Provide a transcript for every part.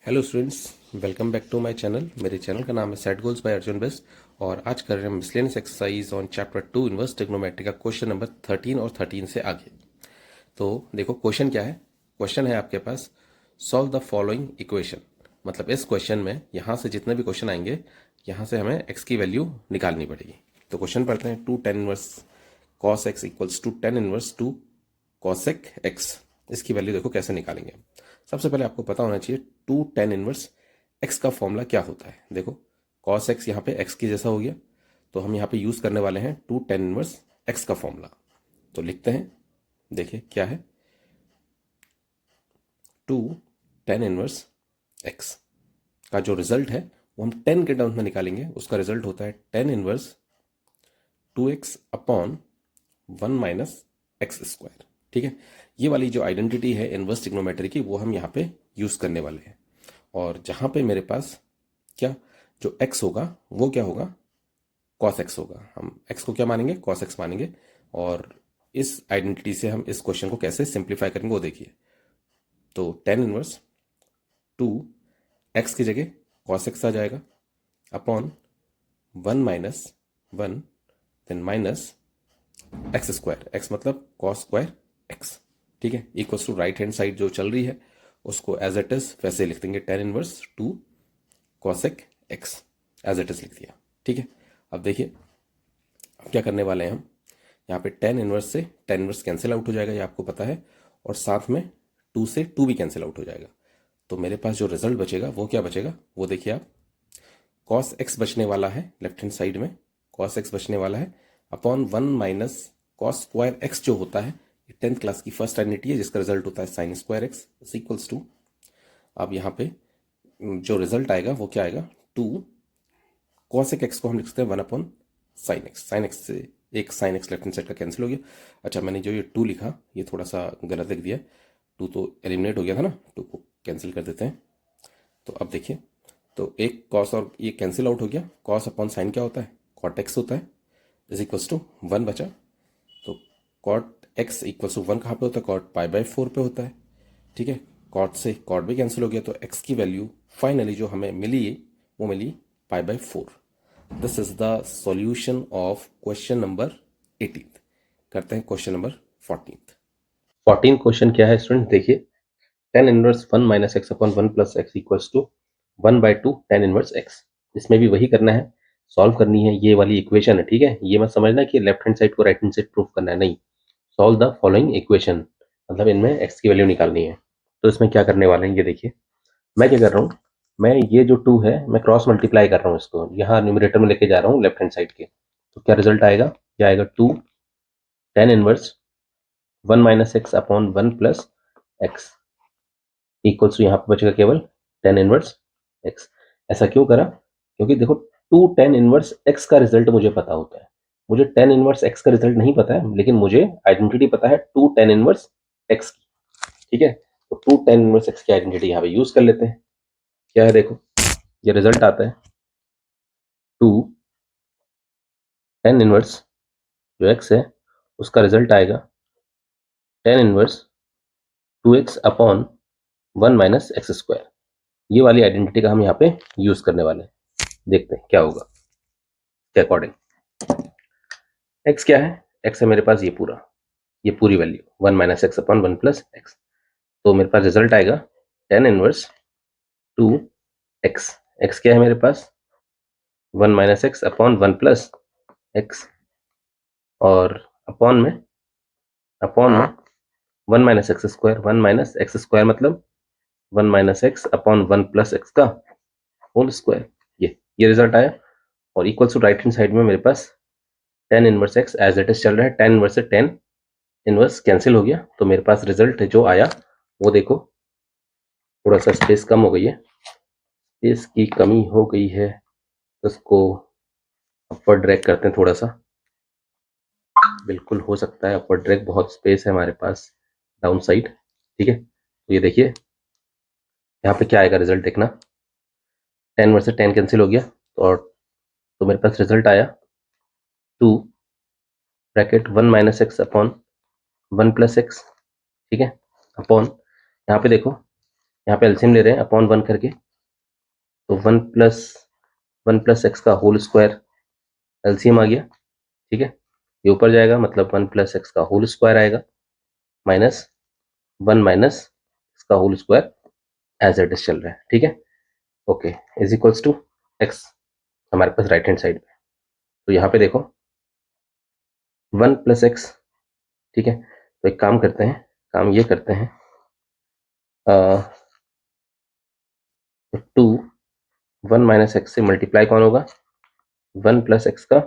Hello students, welcome back to my channel. मेरे channel का नाम है set goals by Arjun best और आज कर रहे हैं miscellaneous exercise on chapter 2 inverse trigonometry का क्वेश्चन नंबर 13 और 13 से आगे। तो देखो क्वेश्चन क्या है। क्वेश्चन है आपके पास, सॉल्व द फॉलोइंग इक्वेशन। मतलब इस क्वेश्चन में यहाँ से जितने भी क्वेश्चन आएंगे यहाँ से हमें एक्स की वैल्यू निकालनी पड़ेगी। तो क्वेश्चन पढ़ते हैं, 2 tan inverse cos x equals to tan inverse 2 cosec x। इसकी वैल्यू देखो कैसे निकालेंगे। सबसे पहले आपको पता होना चाहिए 2 tan इनवर्स x का फॉर्मूला क्या होता है। देखो cos x यहाँ पे x की जैसा हो गया, तो हम यहाँ पे यूज करने वाले हैं 2 tan इनवर्स x का फॉर्मूला। तो लिखते हैं, देखिए क्या है, 2 tan इनवर्स x का जो रिजल्ट है वो हम 10 के टर्म्स में निकालेंगे। उसका रिजल्ट होता है tan inverse 2x upon 1 minus x square. ठीक है, ये वाली जो आइडेंटिटी है इनवर्स ट्रिग्नोमेट्री की वो हम यहाँ पे यूज करने वाले हैं। और जहाँ पे मेरे पास क्या, जो x होगा वो क्या होगा, cos x होगा। हम x को क्या मानेंगे, cos x मानेंगे। और इस आइडेंटिटी से हम इस क्वेश्चन को कैसे सिंप्लीफाई करेंगे वो देखिए। तो tan इनवर्स 2 x की जगह cos x आ जाएगा upon 1 minus 1 then minus x square, x मतलब कॉस स्क्वायर एक्स। ठीक है, equals to right hand side जो चल रही है उसको एज इट इज वैसे लिख देंगे, tan inverse 2 cosec x as it is लिख दिया। ठीक है, अब देखिए अब क्या करने वाले हैं हम। यहाँ पे tan इनवर्स से tan इनवर्स कैंसिल आउट हो जाएगा, ये आपको पता है। और साथ में 2 से 2 भी कैंसिल आउट हो जाएगा। तो मेरे पास जो रिजल्ट बचेगा वो क्या बचेगा, वो देखिए आप, cos x बचने वाला है लेफ्ट हैंड साइड में, cos x बचने वाला है upon 1 minus cos square x जो होता है, ये 10th क्लास की फर्स्ट आइडेंटिटी है जिसका रिजल्ट होता है sin square x is equals to. अब यहाँ पे जो रिजल्ट आएगा वो क्या आएगा, 2 cos x को हम लिख सकते हैं 1 upon sin x। sin x से एक sin x left hand side का कैंसिल हो गया। अच्छा, मैंने जो ये 2 लिखा ये थोड़ा सा गलत लिख दिया, 2 तो एलिमिनेट हो गया था ना, 2 को कैंसिल कर देते हैं। तो अब देखिए, तो एक कॉस और ये कैंसिल आउट हो गया, कॉस अपॉन साइन क्या होता है, कॉट एक्स होता है इज इक्वल्स टू 1 बचा। तो कॉट एक्स इक्वल्स टू 1 कहाँ पे होता है, कॉट पाई बाय 4 पे होता है। ठीक है, कॉट से कॉट भी कैंसिल हो गया, तो एक्स की वैल्यू फाइनली जो हमें मिली वो मिली pi by 4। This is the solution of question number 18। करते हैं क्वेश्चन नंबर 14 क्वेश्चन क्या है स्टूडेंट, देखिए tan inverse 1 minus x upon 1 plus x equals to 1 by 2 tan inverse x. इसमें भी वही करना है, सॉल्व करनी है ये वाली इक्वेशन है। ठीक है, ये मत समझना कि लेफ्ट हैंड साइड को राइट हैंड साइड प्रूफ करना है, नहीं। सॉल्व द फॉलोइंग इक्वेशन, मतलब इनमें एक्स की वैल्यू निकालनी है। तो इसमें क्या करने वाले हैं ये देखिए। मैं क्या कर रहा हूँ, मैं ये जो 2 है मैं क्रॉस मल्टीप्लाई कर रहा हूँ, इसको यहाँ न्यूमरेटर में लेके जा रहा हूँ लेफ्ट हैंड साइड के। तो क्या रिजल्ट आएगा, क्या आएगा, 2 tan inverse 1 minus x upon 1 plus x equals to, यहाँ पे बचेगा केवल tan इनवर्स x। ऐसा क्यों करा, क्योंकि देखो 2 tan इनवर्स x का रिजल्ट मुझे पता होता है। मुझे tan इनवर्स x का रिजल्ट नहीं पता है, लेकिन मुझे आइडेंटिटी पता है 2 tan इनवर्स x की। ठीक है, तो 2 tan इनवर्स x की आइडेंटिटी यहाँ पे यूज कर लेते हैं। क्या है देखो, ये रिजल्ट आता है 2 tan इनवर्स जो x है उसका रिजल्ट आएगा tan inverse 2x upon 1 minus x square. ये वाली आइडेंटिटी का हम यहाँ पे यूज करने वाले हैं। देखते हैं क्या होगा के अकॉर्डिंग। x क्या है, x है मेरे पास ये पूरी value 1 minus x upon 1 plus x. तो मेरे पास रिजल्ट आएगा tan इनवर्स 2 एक्स। एक्स क्या है मेरे पास, 1 minus x upon 1 plus x, और अपॉन में 1 minus x square, 1 minus x square मतलब 1 minus x upon 1 plus x का होल स्क्वायर। ये रिजल्ट आया। और equals to right hand side में मेरे पास tan inverse x as it is चल रहा है, tan इनवर्स से tan इनवर्स कैंसिल हो गया। तो मेरे पास रिजल्ट जो आया वो देखो, थोड़ा सा स्पेस कम हो गई है, स्पेस की कमी हो गई है, तो इसको अपर ड्रैग करते हैं थोड़ा सा। बिल्कुल हो सकता है अपर ड्रैग, बहुत स्पेस है हमारे पास डाउन साइड। ठीक है, तो ये देखिए यहाँ पे क्या आएगा रिजल्ट देखना, tan वर्सेस tan कैंसिल हो गया, और तो मेरे पास रिजल्ट आया 2 bracket 1 minus x upon 1 plus x. ठीक है, अपॉन यहाँ पे देखो यहाँ पे एलसीएम ले रहे हैं अपॉन 1 करके, तो 1 प्लस एक्स का होल स्क्वायर एलसीएम आ गया, ठीक है। ये ऊपर जाएगा मतलब 1 प्लस एक्स का होल स्क्वायर आएगा, माइनस 1 माइनस एक्स का whole square as it is चल रहा है, ठीक है। Okay, is equals to x हमारे पास राइट हैंड साइड में। तो यहाँ पे देखो 1 प्लस एक्स, ठीक है। तो एक काम करते हैं, काम ये करते हैं, 1 माइनस एक्स से मल्टीप्लाई कौन होगा, 1 प्लस एक्स का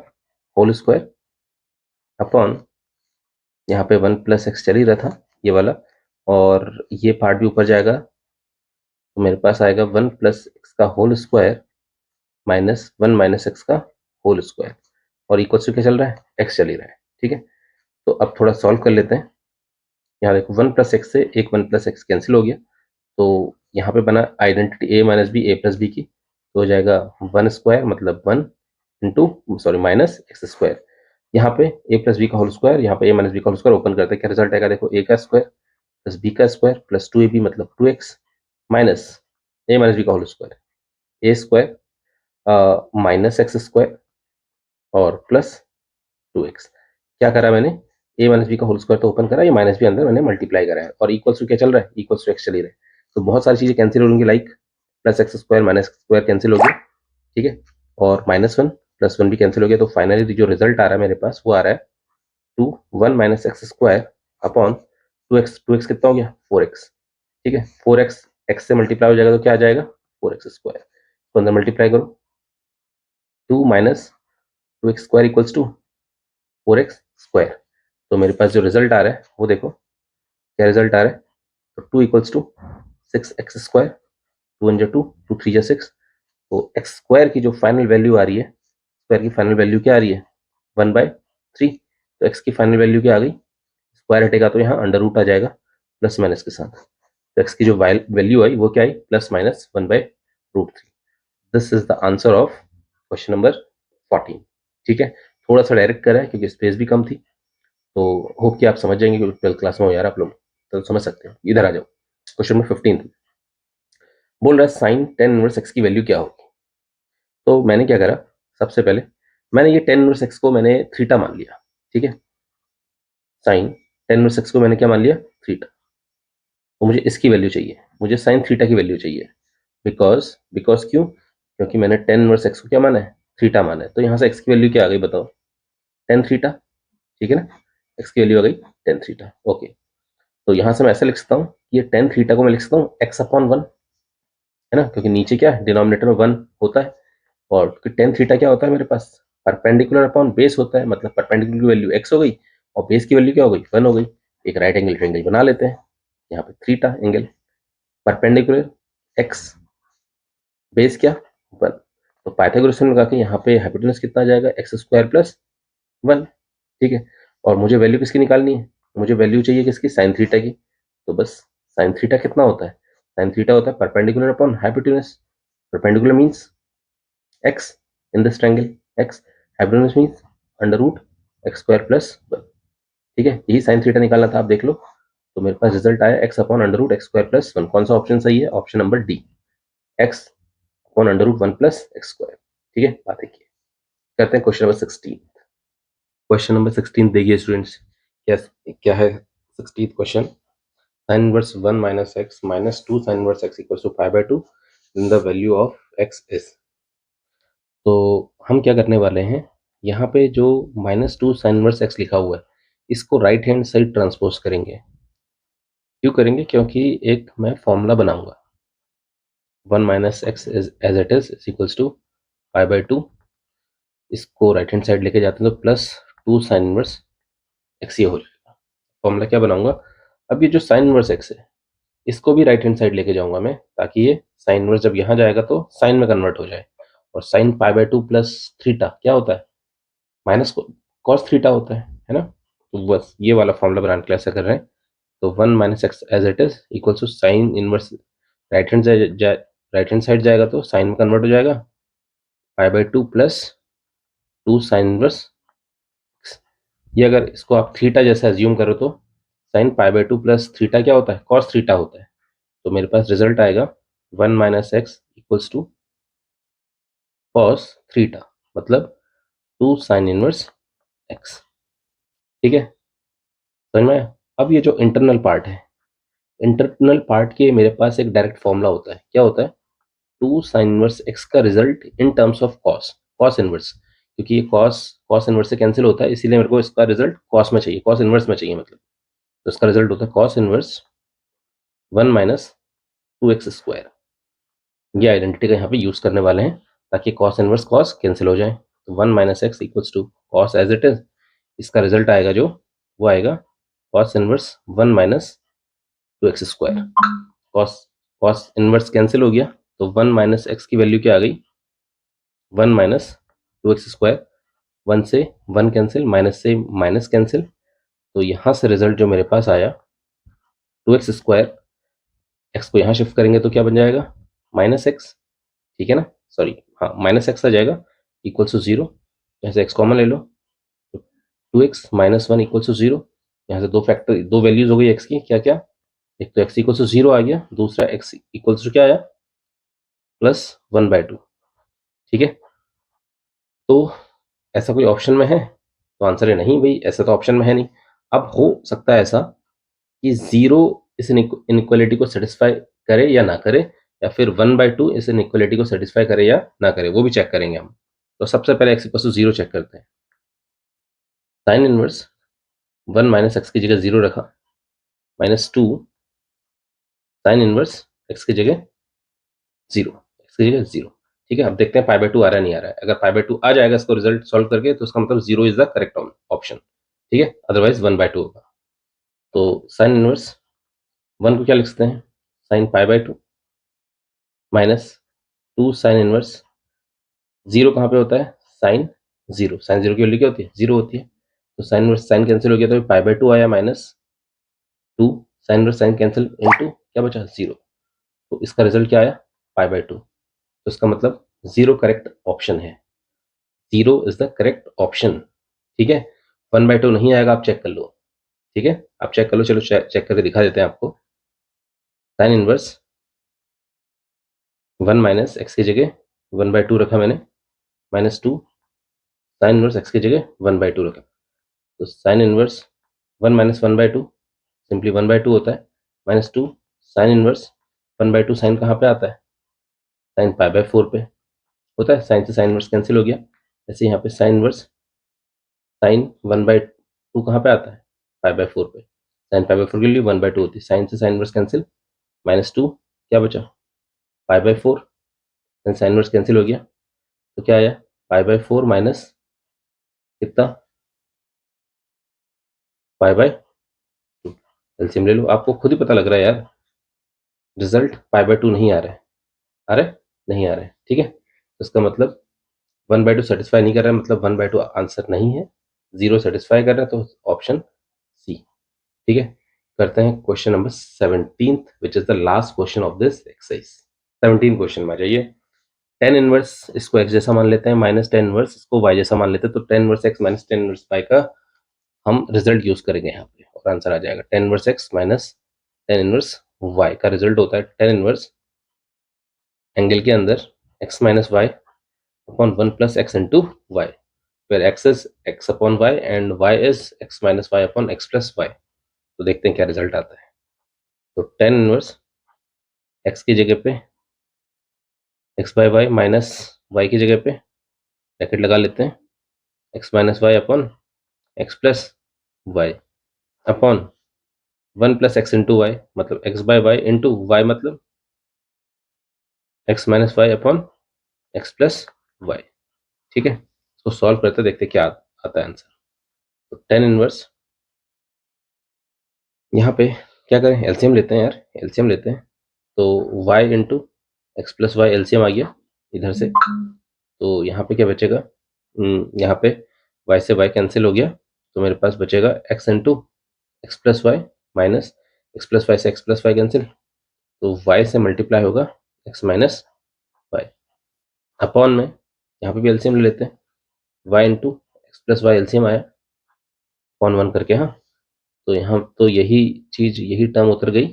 होल स्क्वायर अपॉन, यहाँ पे 1 प्लस एक्स चल ही रहा था ये वाला, और ये पार्ट भी ऊपर जाएगा, तो मेरे पास आएगा 1 प्लस एक्स का whole square minus 1 minus x का होल स्क्वायर, और इक्वल टू क्या चल रहा है, एक्स चल ही रहा है, ठीक है। तो अब थोड़ा सॉल्व कर लेते हैं। यहाँ देखो 1 प्लस एक्स से एक 1 प्लस एक्स कैंसिल हो गया, तो यहाँ पे बना आइडेंटिटी ए माइनस बी ए प्लस बी की, तो हो जाएगा 1 स्क्वायर मतलब 1 सॉरी माइनस एक्स स्क्वायर। यहाँ पे ए प्लस बी का होल स्क्वायर, यहाँ पे ए माइनस बी का होल स्क्वायर ओपन करते हैं, क्या रिजल्ट आएगा देखो, ए का स्क्वायर प्लस बी का स्क्वायर प्लस 2ab मतलब 2x माइनस ए माइनस बी का होल स्क्वायर, ए स्क्वायर माइनस एक्स स्क्वायर और प्लस 2x। क्या करा मैंने, ए माइनस बी का होल स्क्वायर तो ओपन करा, ये माइनस बी अंदर मैंने मल्टीप्लाई करा है, और इक्वल्स टू क्या चल रहा है, इक्वल्स टू एक्स चल ही रहा है। तो बहुत सारी चीजें कैंसिल होंगी, like plus x square minus x square cancel हो गया, ठीक है, और -1 + 1 भी कैंसिल हो गया। तो फाइनली जो रिजल्ट आ रहा है मेरे पास वो आ रहा है 1 - एक्स स्क्वायर अपॉन 2x कितना हो गया 4x, ठीक है। 4x एक्स से मल्टीप्लाई हो जाएगा तो क्या आ जाएगा 4x स्क्वायर, तो अंदर मल्टीप्लाई करो, 2 - 2x square equals to 4x square. तो मेरे पास जो रिजल्ट आ रहा है वो देखो, क्या रिजल्ट आ रहा है, तो 2 इक्वल्स टू 6x स्क्वायर, 2 × 2 2 3 × 6, तो एक्स स्क्वायर की जो फाइनल वैल्यू आ रही है, स्क्वायर की फाइनल वैल्यू क्या आ रही है 1/3। तो एक्स की फाइनल वैल्यू क्या आ गई, स्क्वायर हटेगा तो यहाँ अंडर रूट आ जाएगा प्लस माइनस के साथ, तो एक्स की जो वैल्यू आई वो क्या आई +-1/√3। This is the answer of question number 14, ठीक है। थोड़ा सा डायरेक्ट करा है क्योंकि स्पेस भी कम थी, तो होप कि आप समझ जाएंगे, क्योंकि 12th क्लास में हो यार आप लोग, तो समझ सकते हो। इधर आ जाओ, क्वेश्चन नंबर 15 बोल रहा है साइन टेन इनवर्स एक्स की वैल्यू क्या होगी। तो मैंने क्या करा, सबसे पहले मैंने ये टेन इनवर्स एक्स को मैंने थीटा मान लिया, ठीक है। साइन टेन इनवर्स एक्स को मैंने क्या मान लिया, थीटा। तो मुझे इसकी वैल्यू चाहिए, मुझे साइन थीटा की वैल्यू चाहिए, बिकॉज बिकॉज क्यों, क्योंकि मैंने टेन इनवर्स एक्स को क्या माना है, थीटा माना है। तो यहाँ से एक्स की वैल्यू क्या आ गई बताओ, टेन थीटा, ठीक है ना। एक्स की वैल्यू आ गई टेन थीटा, ओके। तो यहाँ से मैं ऐसे लिख सकता हूँ, ये टेन थीटा को मैं लिख सकता हूँ x/1, है ना, क्योंकि नीचे क्या है डिनोमिनेटर में 1 होता है, और क्योंकि टेन थीटा क्या होता है मेरे पास, परपेंडिकुलर अपॉन बेस होता है, मतलब परपेंडिकुलर की वैल्यू x हो गई और बेस की वैल्यू क्या हो गई 1 हो गई। एक राइट एंगल ट्रायंगल बना लेते हैं, यहाँ पे theta angle, perpendicular x, base क्या 1, तो पाइथागोरस लगा के यहाँ पे हाइपोटेनस कितना आ जाएगा x² + 1, ठीक है। और मुझे वैल्यू किसकी निकालनी है, मुझे वैल्यू चाहिए किसकी, साइन थीटा की। तो बस साइन थीटा कितना होता है, साइन थीटा होता है perpendicular upon hypotenuse, perpendicular means x in this triangle x, hypotenuse means √x² + 1, ठीक है। यही साइन थीटा निकालना था, आप देख लो। तो मेरे पास रिजल्ट आया x/√x² + 1, कौन सा ऑप्शन सही है, option number D, x/√1 + x², ठीक है। बात देखिए, करते हैं क्वेश्चन नंबर 16। क्वेश्चन नंबर 16 देखिए स्टूडेंट्स, क्या क्या है 16th question, sin inverse 1 - x -2 sin inverse x = 5/2, then the value of x is। तो हम क्या करने वाले हैं, यहाँ पे जो -2 sin inverse x लिखा हुआ है इसको राइट हैंड साइड ट्रांसपोज करेंगे। क्यों करेंगे, क्योंकि एक मैं फॉर्मूला बनाऊंगा, 1 - x as it is equals to 5/2, इसको राइट हैंड साइड लेके जाते हैं तो +2 sin inverse x ये हो जाएगा। फॉर्मूला क्या बनाऊंगा, अब ये जो sin inverse x है इसको भी राइट हैंड साइड लेके जाऊंगा मैं, ताकि ये sin inverse जब यहाँ जाएगा तो साइन में कन्वर्ट हो जाए, और sin π/2 + थीटा क्या होता है, माइनस कॉस थीटा होता है ना। तो बस ये वाला फॉर्मूला बनाने के लिए ऐसा कर रहे हैं। तो 1 - x as it is equal to sine inverse, right hand side जाएगा तो साइन में कन्वर्ट हो जाएगा, π/2 + 2 साइन इनवर्स। ये अगर इसको आप थीटा जैसा एज्यूम करो तो साइन π/2 + थीटा क्या होता है, कॉस थीटा होता है। तो मेरे पास रिजल्ट आएगा 1 minus x equals to cos theta, मतलब 2 साइन इनवर्स एक्स। ठीक है, समझ में आया? अब ये जो इंटरनल पार्ट है, इंटरनल पार्ट के मेरे पास एक डायरेक्ट फॉर्मूला होता है। क्या होता है? 2 साइन इनवर्स एक्स का result in terms of cos, cos inverse, क्योंकि ये कॉस कॉस इनवर्स से कैंसिल होता है, इसीलिए मेरे को इसका रिजल्ट कॉस में चाहिए, कॉस इनवर्स में चाहिए मतलब। तो इसका रिजल्ट होता है कॉस इनवर्स 1 माइनस 2x²। ये आइडेंटिटी का यहाँ पे यूज करने वाले हैं ताकि कॉस इनवर्स कॉस कैंसिल हो जाए। तो 1 minus x equals to cos as it is, इसका रिजल्ट आएगा जो, वो आएगा cos inverse 1 minus 2x²। Cos cos inverse cancel हो गया, तो 1 माइनस एक्स की वैल्यू क्या आ गई? 1 माइनस 2x²। 1 से 1 कैंसिल, माइनस से माइनस कैंसिल, तो यहाँ से रिजल्ट जो मेरे पास आया 2x², एक्स को यहाँ शिफ्ट करेंगे तो क्या बन जाएगा? Minus x. ठीक है ना, सॉरी, हाँ माइनस एक्स आ जाएगा, इक्वल्स टू 0। यहाँ से एक्स कॉमन ले लो, तो 2x माइनस 1 इक्वल्स टू 0। यहाँ से दो फैक्टर, दो वैल्यूज हो गई एक्स की, क्या क्या? एक तो एक्स इक्वल्स टू 0 आ गया, दूसरा एक्स इक्वल्स टू क्या आया? +1/2। ठीक है, तो ऐसा कोई ऑप्शन में है? तो आंसर है नहीं भाई, ऐसा तो ऑप्शन में है नहीं। अब हो सकता है ऐसा कि 0 इस इनइक्वालिटी को सेटिस्फाई करे या ना करे, या फिर 1/2 इस इनइक्वालिटी को सेटिस्फाई करे या ना करे, वो भी चेक करेंगे हम। तो सबसे पहले एक्स इक्वल टू 0 चेक करते हैं। साइन इनवर्स 1 माइनस एक्स की जगह 0 रखा, -2 साइन इनवर्स एक्स की जगह 0, एक्स की जगह 0। ठीक है, अब देखते हैं π/2 आ रहा है नहीं आ रहा है। अगर π/2 आ जाएगा इसको रिजल्ट सॉल्व करके, तो उसका मतलब 0 इज द करेक्ट ऑप्शन। ठीक है, अदरवाइज 1/2 होगा। तो साइन इनवर्स 1 को क्या लिख सकते हैं? साइन π/2 -2 साइन इनवर्स 0 कहाँ पे होता है? साइन 0, साइन 0 की वैल्यू क्या होती है? 0 होती है। तो साइन इनवर्स साइन कैंसिल हो गया, तो π/2 आया, -2 sine inverse sine cancel into क्या बचा? 0। तो इसका रिजल्ट क्या आया? π/2। तो इसका मतलब 0 करेक्ट ऑप्शन है, 0 इज द करेक्ट ऑप्शन। ठीक है, 1/2 नहीं आएगा, आप चेक कर लो। ठीक है, आप चेक कर लो, चलो चेक करके दिखा देते हैं आपको। साइन इनवर्स 1 माइनस एक्स की जगह 1/2 रखा मैंने, -2 साइन इनवर्स एक्स की जगह 1/2 रखा। तो साइन इनवर्स 1 माइनस 1/2 सिंपली 1/2 होता है, -2 साइन इनवर्स 1/2, साइन कहाँ पे आता है? साइन π/4 पे होता है, साइन से साइन इनवर्स कैंसिल हो गया। ऐसे यहाँ पे साइन इनवर्स साइन 1/2 कहाँ पे आता है? π/4 पे। साइन π/4 के लिए 1/2 होती है, साइन से साइन इनवर्स कैंसिल, -2 क्या बचा? π/4, साइन इनवर्स कैंसिल हो गया, तो क्या आया? π/4 माइनस कितना? π/2। एलसीएम ले लो, आपको खुद ही पता लग रहा है यार, रिजल्ट π/2 नहीं आ रहा है, आ रहा है? नहीं आ रहा है। ठीक है, तो इसका मतलब 1/2 सेटिस्फाई नहीं कर रहा है, मतलब 1/2 आंसर नहीं है। 0 सेटिस्फाई कर रहा है, तो ऑप्शन सी। ठीक है, करते हैं question number 17, which is the last question of this exercise. 17 question में आ जाइए। टेन इनवर्स इसको एक्स जैसा मान लेते हैं, -10 इनवर्स इसको वाई जैसा मान लेते हैं। तो 10 inverse x minus 10 inverse y का हम रिजल्ट यूज करेंगे यहाँ पे, और आंसर आ जाएगा 10 inverse x minus 10 inverse y का रिजल्ट होता है 10 इनवर्स एंगल के अंदर x minus y upon 1 plus x into y, where x is x upon y and y is x minus y upon x plus y। तो देखते हैं क्या result आता है। तो 10 इनवर्स x की जगह पे x by y minus y की जगह पे ब्रैकेट लगा लेते हैं, x minus y upon x plus y upon 1 plus x into y, मतलब x by y into y, मतलब x minus y upon x plus y. ठीक है, इसको सॉल्व करते देखते क्या आता है आंसर। तो 10 इनवर्स, यहाँ पे क्या करें? एलसीएम लेते हैं यार, एलसीएम लेते हैं। तो y into x plus y LCM आ गया इधर से, तो यहाँ पे क्या बचेगा? यहाँ पे y से y कैंसिल हो गया, तो मेरे पास बचेगा x into x plus y minus x plus y से एक्स प्लस वाई कैंसिल, तो y से मल्टीप्लाई होगा x माइनस वाई अपॉन में, यहाँ पे भी एलसीएम ले लेते हैं, y into x plus y LCM आया अपॉन 1 करके। हाँ, तो यहाँ तो यही चीज, यही टर्म उतर गई,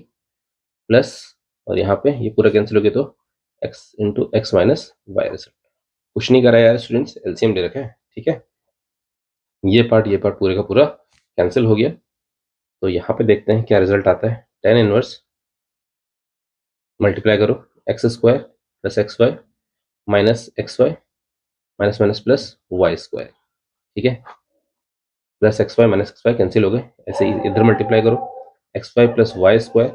प्लस और यहाँ पे ये पूरा कैंसिल हो गया, तो x into x minus y result. कुछ नहीं करा यार स्टूडेंट्स, एलसीएम ले रखा है, ठीक है। ये पार्ट पूरे का पूरा कैंसिल हो गया। तो यहाँ पे देखते हैं क्या रिजल्ट आता है। टेन इनवर्स मल्टीप्लाई करो x square plus x y minus x y minus minus plus y square, ठीक है। Plus x y minus x y cancel हो गए, ऐसे ही इधर मल्टीप्लाई करो x y plus y square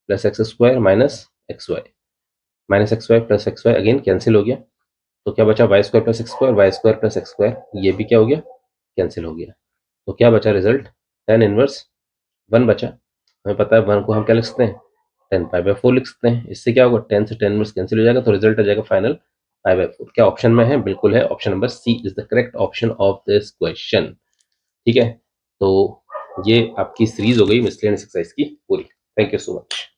plus x square minus x y plus x y again cancel हो गया। तो क्या बचा, y square plus x square, ये भी क्या हो गया, कैंसिल हो गया। तो क्या बचा रिजल्ट, टेन इनवर्स वन बचा। हमें पता है वन को हम क्या लिख सकते हैं, 10 पाई बाई 4 लिख सकते हैं। इससे क्या होगा, 10 से 10 इनवर्स कैंसिल हो जाएगा, तो रिजल्ट आ जाएगा फाइनल पाई बाई 4। क्या ऑप्शन में है, बिल्कुल है, option number C is the correct option of this question, ठीक है। तो ये आपकी सीरीज हो गई मिसलेनियस एक्सरसाइज की पूरी। Thank you so much.